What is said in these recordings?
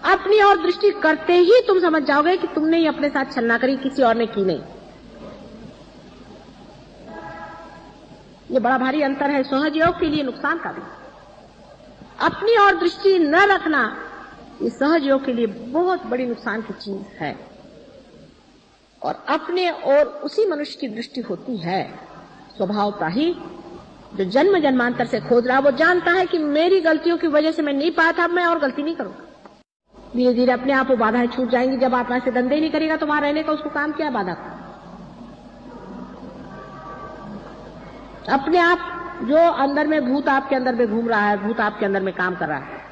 अपनी ओर दृष्टि करते ही तुम समझ जाओगे कि तुमने ही अपने साथ छलना करी, किसी और ने की नहीं। ये बड़ा भारी अंतर है सहज योग के लिए नुकसान का भी। अपनी ओर दृष्टि न रखना ये सहज योग के लिए बहुत बड़ी नुकसान की चीज है। और अपने ओर उसी मनुष्य की दृष्टि होती है स्वभावता ही जो जन्म जन्मांतर से खोज रहा। वो जानता है कि मेरी गलतियों की वजह से मैं नहीं पाया था, अब मैं और गलती नहीं करूंगा। धीरे धीरे अपने आप वो बाधाएं छूट जाएंगी। जब आप ऐसे धंधे ही नहीं करेगा तो वहां रहने का उसको काम क्या बाधा का। अपने आप जो अंदर में भूत आपके अंदर में घूम रहा है, भूत आपके अंदर में काम कर रहा है,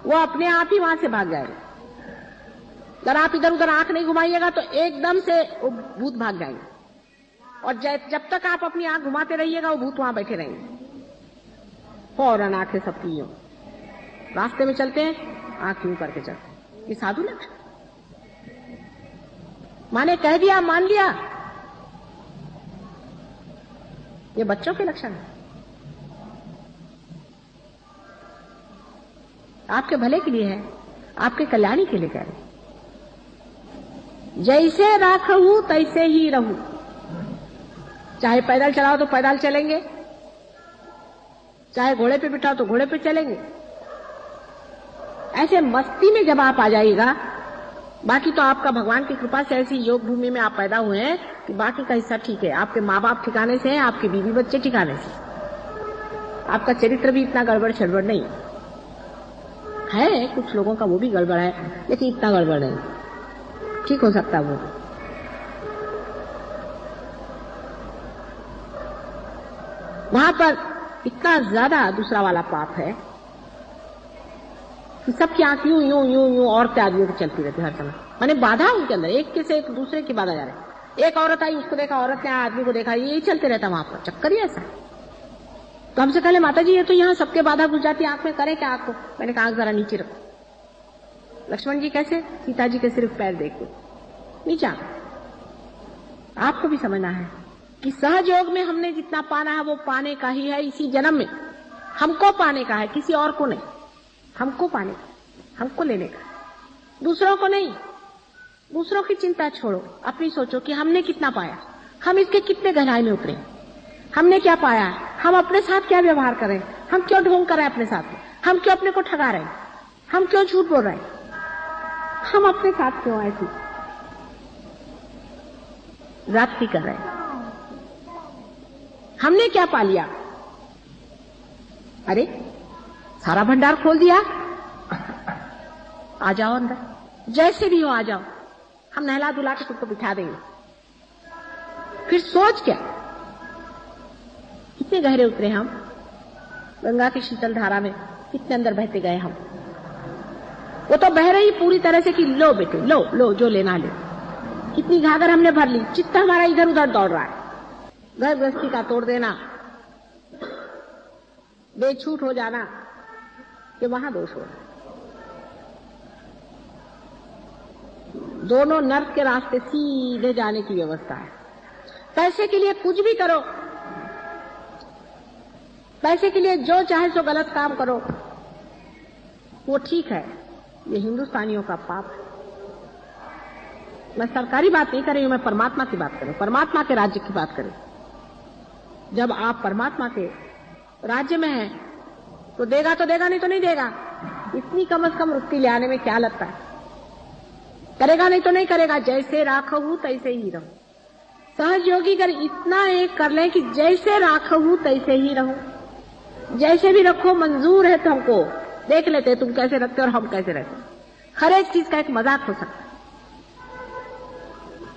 वो अपने आप ही वहां से भाग जाएगा। अगर आप इधर उधर आंख नहीं घुमाइएगा तो एकदम से वो भूत भाग जाएंगे। और जब तक आप अपनी आंख घुमाते रहिएगा वो भूत वहां बैठे रहेंगे। फौरन आंखें सबकी यूं रास्ते में चलते हैं, आंख यूं करके चलते हैं। ये साधु लक्षण। माने कह दिया मान लिया, ये बच्चों के लक्षण है। आपके भले के लिए है, आपके कल्याणी के लिए कह रहे। जैसे राखहूं तैसे ही रहूं। चाहे पैदल चलाओ तो पैदल चलेंगे, चाहे घोड़े पे बिठाओ तो घोड़े पे चलेंगे। ऐसे मस्ती में जब आप आ जाइएगा, बाकी तो आपका भगवान की कृपा से ऐसी योग भूमि में आप पैदा हुए हैं कि बाकी का हिस्सा ठीक है। आपके माँ बाप ठिकाने से हैं, आपके बीवी बच्चे ठिकाने से, आपका चरित्र भी इतना गड़बड़ छड़बड़ नहीं है। कुछ लोगों का वो भी गड़बड़ है, लेकिन इतना गड़बड़ नहीं, ठीक हो सकता वो। वहां पर इतना ज्यादा दूसरा वाला पाप है कि सबकी आंख यूं यूं यूं यूं औरतें आदमियों की चलती रहती है हर समय। माने बाधा उनके अंदर, एक के से एक दूसरे की बाधा जा रही। एक औरत आई, उसको देखा, औरत ने आदमी को देखा, यही चलते रहता वहां पर। चक्कर ही ऐसा। तो हमसे कहले माता जी ये तो यहाँ सबके बाधा घुस जाती है, आंख में करे क्या आंख को। मैंने कहा आंख जरा नीचे रखो। लक्ष्मण जी कैसे? सीता जी के सिर्फ पैर देख के नीचे। आपको भी समझना है कि सहज योग में हमने जितना पाना है वो पाने का ही है इसी जन्म में। हमको पाने का है, किसी और को नहीं। हमको पाने का, हमको लेने का, दूसरों को नहीं। दूसरों की चिंता छोड़ो, अपनी सोचो कि हमने कितना पाया, हम इसके कितने गहराई में उतरे, हमने क्या पाया, हम अपने साथ क्या व्यवहार करें, हम क्यों ढोंग कर रहे हैं अपने साथ में, हम क्यों अपने को ठगा रहे हैं, हम क्यों झूठ बोल रहे हैं, हम अपने साथ क्यों ऐसी जाति कर रहे हैं, हमने क्या पा लिया। अरे सारा भंडार खोल दिया, आ जाओ अंदर, जैसे भी हो आ जाओ, हम नहला धुला के तुमको बिठा देंगे। फिर सोच क्या, कितने गहरे उतरे हम, गंगा की शीतल धारा में कितने अंदर बहते गए हम। वो तो बह रही पूरी तरह से कि लो बेटे लो लो जो लेना ले। कितनी घाघर हमने भर ली, चित्त हमारा इधर उधर दौड़ रहा है। घर गृहस्थी का तोड़ देना, बेछूट हो जाना, कि वहां दोष हो। दोनों नर्क के रास्ते सीधे जाने की व्यवस्था है। पैसे के लिए कुछ भी करो, पैसे के लिए जो चाहे सो गलत काम करो, वो ठीक है। ये हिंदुस्तानियों का पाप है। मैं सरकारी बात नहीं कर रही हूं, मैं परमात्मा की बात करूं, परमात्मा के राज्य की बात करूं। जब आप परमात्मा के राज्य में हैं तो देगा तो देगा, नहीं तो नहीं देगा। इतनी कम से कम रुपये ले आने में क्या लगता है। करेगा नहीं तो नहीं करेगा, जैसे राखहूं तैसे ही रहूं। सहज योगी अगर इतना एक कर लें कि जैसे राखहूं तैसे ही रहूं, जैसे भी रखो मंजूर है, तो हमको देख लेते तुम कैसे रखते और हम कैसे रहते। हर एक चीज का एक मजाक हो सकता है,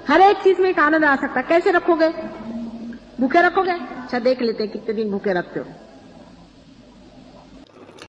हर एक चीज में एक आनंद आ सकता है। कैसे रखोगे? भूखे रखोगे? अच्छा देख लेते कितने दिन भूखे रखते हो।